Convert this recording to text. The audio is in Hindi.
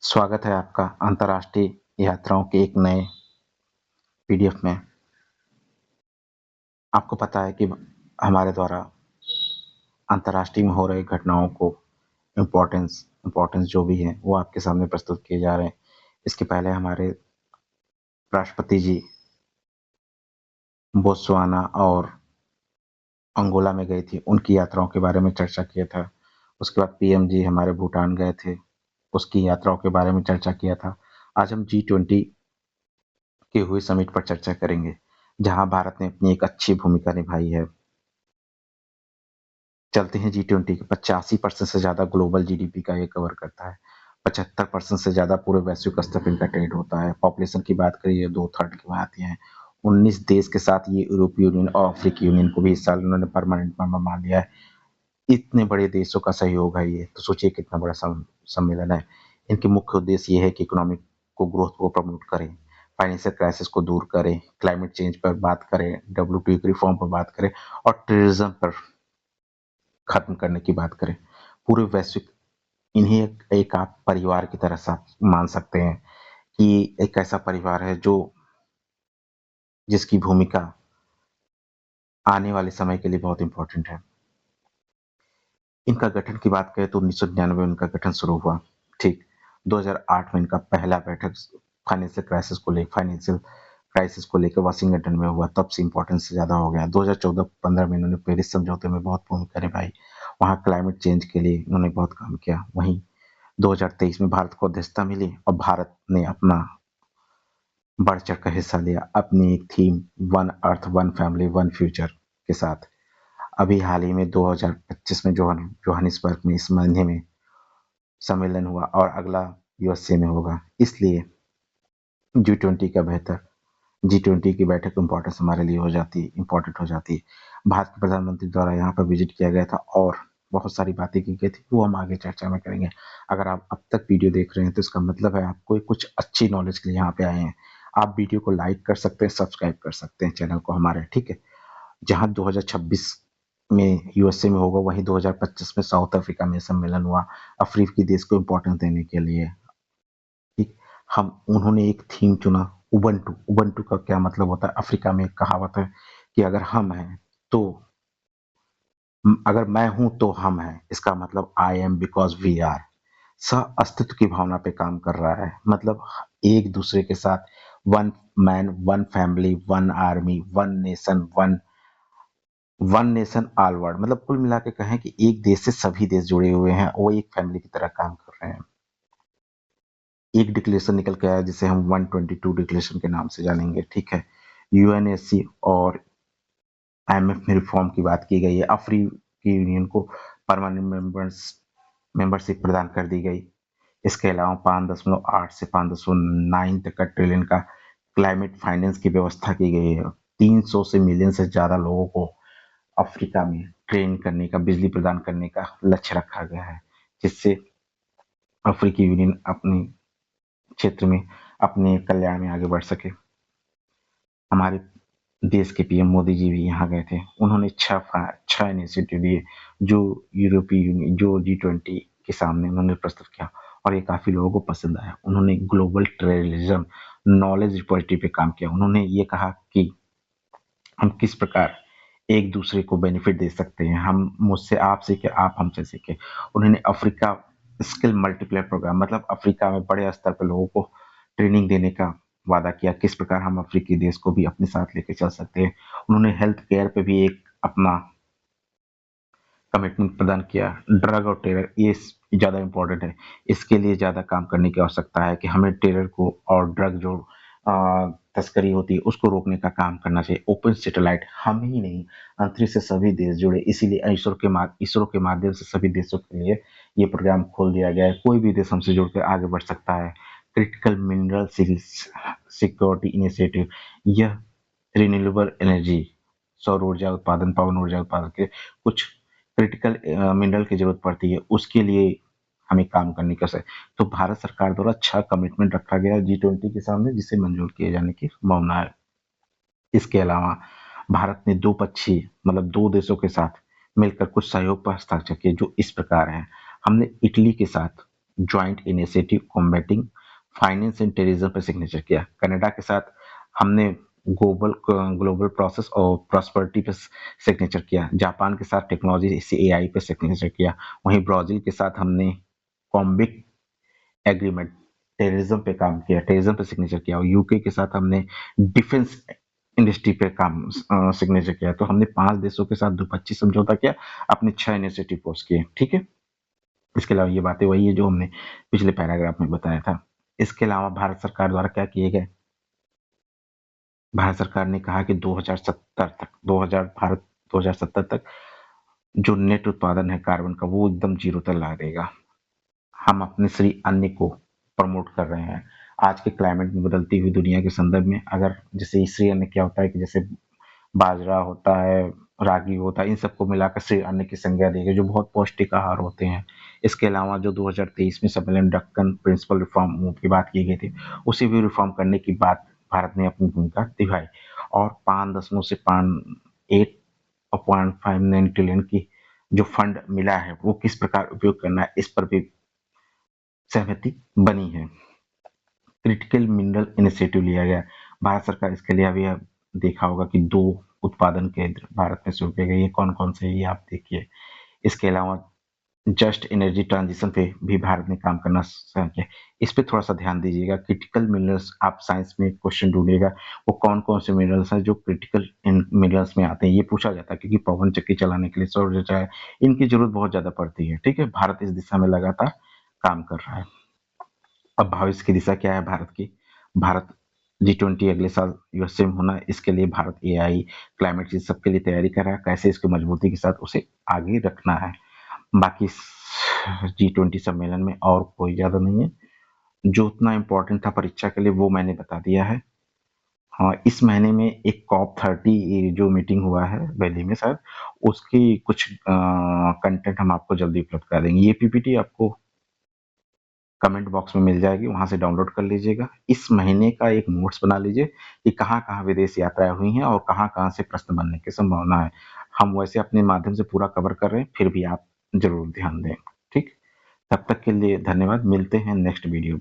स्वागत है आपका अंतर्राष्ट्रीय यात्राओं के एक नए पीडीएफ में। आपको पता है कि हमारे द्वारा अंतर्राष्ट्रीय में हो रही घटनाओं को इम्पोर्टेंस जो भी है वो आपके सामने प्रस्तुत किए जा रहे हैं। इसके पहले हमारे राष्ट्रपति जी बोत्सवाना और अंगोला में गई थी, उनकी यात्राओं के बारे में चर्चा किया था। उसके बाद पीएम जी हमारे भूटान गए थे, उसकी यात्राओं के बारे में चर्चा किया था। आज हम G20 के हुए समिट पर चर्चा करेंगे, जहां भारत ने अपनी एक अच्छी भूमिका निभाई है। चलते हैं G20 के 85% से ज्यादा ग्लोबल जीडीपी का ये कवर करता है। 75% से ज्यादा पूरे वैश्विक स्तर पर इनका ट्रेड होता है। पॉपुलेशन की बात करिए 2/3 की आती है। 19 देश के साथ ये यूरोपीय यूनियन और अफ्रीकी यूनियन को भी इस साल उन्होंने परमानेंट मेंबर मान लिया है। इतने बड़े देशों का सहयोग है ये, तो सोचिए कितना बड़ा सम्मेलन है। इनके मुख्य उद्देश्य ये है कि इकोनॉमिक को ग्रोथ को प्रमोट करें, फाइनेंशियल क्राइसिस को दूर करें, क्लाइमेट चेंज पर बात करें, WTO की रिफॉर्म पर बात करें और टेररिज्म पर खत्म करने की बात करें। पूरे वैश्विक इन्हें एक आप परिवार की तरह सा मान सकते हैं कि एक ऐसा परिवार है जो जिसकी भूमिका आने वाले समय के लिए बहुत इंपॉर्टेंट है। इनका गठन की बात करें तो 1999 में इनका गठन शुरू हुआ। ठीक 2008 में इनका पहला बैठक फाइनेंशियल क्राइसिस को लेकर वाशिंगटन में हुआ, तब से इंपॉर्टेंस ज्यादा हो गया। 2014-15 में इन्होंने पेरिस समझौते में बहुत भूमिका निभाई, वहां क्लाइमेट चेंज के लिए इन्होंने बहुत काम किया। वहीं 2023 में भारत को अध्यक्षता मिली और भारत ने अपना बढ़ चढ़ कर हिस्सा लिया अपनी theme one earth one family one future के साथ। अभी हाल ही में 2025 में जोहानिसबर्ग में इस महीने में सम्मेलन हुआ और अगला यूएसए में होगा। इसलिए G20 की बैठक इंपॉर्टेंस हमारे लिए इंपॉर्टेंट हो जाती है। भारत के प्रधानमंत्री द्वारा यहाँ पर विजिट किया गया था और बहुत सारी बातें की गई थी, वो हम आगे चर्चा में करेंगे। अगर आप अब तक वीडियो देख रहे हैं तो इसका मतलब है आपको कुछ अच्छी नॉलेज के लिए यहाँ पे आए हैं। आप वीडियो को लाइक कर सकते हैं, सब्सक्राइब कर सकते हैं चैनल को हमारे, ठीक है। जहां 2026 में यूएसए में होगा, वहीं 2025 में साउथ अफ्रीका में सम्मेलन हुआ अफ्रीकी देश को इंपॉर्टेंस देने के लिए। ठीक, हम उन्होंने एक थीम चुना, उबंटू। उबंटू का क्या मतलब होता है? अफ्रीका में एक कहावत है कि अगर मैं हूं तो हम हैं। इसका मतलब I am because we are. सह अस्तित्व की भावना पे काम कर रहा है, मतलब एक दूसरे के साथ one man one family one army one nation all world, मतलब कुल मिला के कहें कि एक देश से सभी देश जुड़े हुए हैं, वो एक फैमिली की तरह काम कर रहे हैं। एक डिक्लेरेशन निकल के आया जिसे हम 122 डिक्लेरेशन के नाम से जानेंगे, ठीक है। यूएनएससी और आईएमएफ में रिफॉर्म की बात की गई है। अफ्रीकी यूनियन को परमानेंट मेंबरशिप प्रदान कर दी गई। इसके अलावा 5.8 से 5.9 तक का ट्रिलियन का क्लाइमेट फाइनेंस की व्यवस्था की गई है। 300 से मिलियन से ज्यादा लोगों को अफ्रीका में ट्रेन करने का, बिजली प्रदान करने का लक्ष्य रखा गया है, जिससे अफ्रीकी यूनियन अपने क्षेत्र में अपने कल्याण में आगे बढ़ सके। हमारे देश के पीएम मोदी जी भी यहाँ गए थे। उन्होंने छह इनिशिएटिव दिए जो यूरोपीय यूनियन, जो G20 के सामने उन्होंने प्रस्तुत किया और ये काफी लोगों को पसंद आया। उन्होंने ग्लोबल टेररिज्म नॉलेज रिपोजिटरी पे काम किया। उन्होंने ये कहा कि हम किस प्रकार एक दूसरे को बेनिफिट दे सकते हैं, हम मुझसे आप सीखे, आप हमसे सीखे। उन्होंने अफ्रीका स्किल मल्टीप्लायर प्रोग्राम, मतलब अफ्रीका में बड़े स्तर पर लोगों को ट्रेनिंग देने का वादा किया, किस प्रकार हम अफ्रीकी देश को भी अपने साथ लेके चल सकते हैं। उन्होंने हेल्थ केयर पे भी एक अपना कमिटमेंट प्रदान किया। ड्रग और टेरर ये ज्यादा इंपॉर्टेंट है, इसके लिए ज्यादा काम करने की आवश्यकता है कि हमें टेरर को और ड्रग जो तस्करी होती है उसको रोकने का काम करना चाहिए। ओपन सैटेलाइट हम ही नहीं, अंतरिक्ष से सभी देश जुड़े, इसीलिए इसरो के माध्यम से सभी देशों के लिए ये प्रोग्राम खोल दिया गया है। कोई भी देश हमसे जुड़कर आगे बढ़ सकता है। क्रिटिकल मिनरल सिक्योरिटी इनिशिएटिव, यह रिन्यूएबल एनर्जी, सौर ऊर्जा उत्पादन, पवन ऊर्जा उत्पादन के कुछ क्रिटिकल मिनरल की जरूरत पड़ती है, उसके लिए हमें काम करने का है। तो भारत सरकार द्वारा 6 कमिटमेंट रखा गया है G20 के सामने, जिसे मंजूर किए जाने की संभावना है। इसके अलावा भारत ने दो पक्षी, मतलब दो देशों के साथ मिलकर कुछ सहयोग पर हस्ताक्षर किए जो इस प्रकार है। हमने इटली के साथ joint initiative combating finance and terrorism पे सिग्नेचर किया। कनाडा के साथ हमने ग्लोबल प्रोसेस और प्रॉस्पेरिटी पे सिग्नेचर किया। जापान के साथ टेक्नोलॉजी एआई पे सिग्नेचर किया। वहीं ब्राजील के साथ हमने कॉम्बिक एग्रीमेंट टेररिज्म पे काम किया, टेररिज्म पे सिग्नेचर किया। और यूके के साथ हमने डिफेंस इंडस्ट्री पे काम सिग्नेचर किया। तो हमने 5 देशों के साथ द्विपक्षीय समझौता किया, अपने 6 इनिशिएटिव पोस्ट किए, ठीक है। इसके अलावा ये बातें वही है जो हमने पिछले पैराग्राफ में बताया था। इसके अलावा भारत सरकार द्वारा क्या किए गए? भारत सरकार ने कहा कि 2070 तक 2000 भारत 2070 तक जो नेट उत्पादन है कार्बन का वो एकदम जीरो तक ला देगा। हम अपने श्री अन्न को प्रमोट कर रहे हैं। आज के क्लाइमेट में बदलती हुई दुनिया के संदर्भ में अगर जैसे श्री अन्न क्या होता है कि जैसे बाजरा होता है, रागी होता है, इन सबको मिलाकर श्री अन्न की संज्ञा दी गई जो बहुत पौष्टिक आहार होते हैं। इसके अलावा जो 2023 में सम्मेलन डक्कन प्रिंसिपल रिफॉर्म मूव की बात की गई थी, उसे भी रिफॉर्म करने की बात भारत ने अपनी भूमिका दिखाई। और 5 से 8.59 ट्रिलियन की जो फंड मिला है वो किस प्रकार उपयोग करना है इस पर भी सहमति बनी है। क्रिटिकल मिनरल इनिशिएटिव लिया गया। भारत सरकार इसके लिए अभी आप देखा होगा कि 2 उत्पादन केंद्र भारत में शुरू किए गए। ये कौन-कौन से हैं ये आप देखिए। इसके अलावा जस्ट एनर्जी ट्रांजिशन पे भी भारत ने काम करना शुरू किया। इस पे थोड़ा-सा ध्यान दीजिएगा। क्रिटिकल मिनरल्स आप साइंस में क्वेश्चन ढूँढिएगा, वो कौन-कौन से मिनरल्स हैं जो क्रिटिकल इन मिनरल्स में आते हैं। ये पूछा जाता है क्योंकि पवन चक्की चलाने के लिए, सौर ऊर्जा है, इनकी ज़रूरत बहुत ज़्यादा पड़ती है, ठीक है। भारत इस दिशा में लगातार काम कर रहा है। अब भविष्य की दिशा क्या है भारत की? भारत G20 अगले साल यूएसए में होना है। इसके लिए भारत एआई, क्लाइमेट चेंज सबके लिए तैयारी कर रहा है। कैसे इसको मजबूती के साथ उसे आगे रखना है। बाकी G20 सम्मेलन में और कोई ज़्यादा नहीं है। जो उतना इम्पोर्टेंट था परीक्षा के लिए वो मैंने बता दिया है। हाँ, इस महीने में एक COP30 जो मीटिंग हुआ है दिल्ली में शायद, उसकी कुछ कंटेंट हम आपको जल्दी उपलब्ध करा देंगे। ये पीपीटी आपको कमेंट बॉक्स में मिल जाएगी, वहां से डाउनलोड कर लीजिएगा। इस महीने का एक नोट्स बना लीजिए कि कहाँ-कहाँ विदेश यात्राएं हुई हैं और कहाँ-कहाँ से प्रश्न बनने की संभावना है। हम वैसे अपने माध्यम से पूरा कवर कर रहे हैं, फिर भी आप जरूर ध्यान दें, ठीक। तब तक के लिए धन्यवाद। मिलते हैं नेक्स्ट वीडियो में।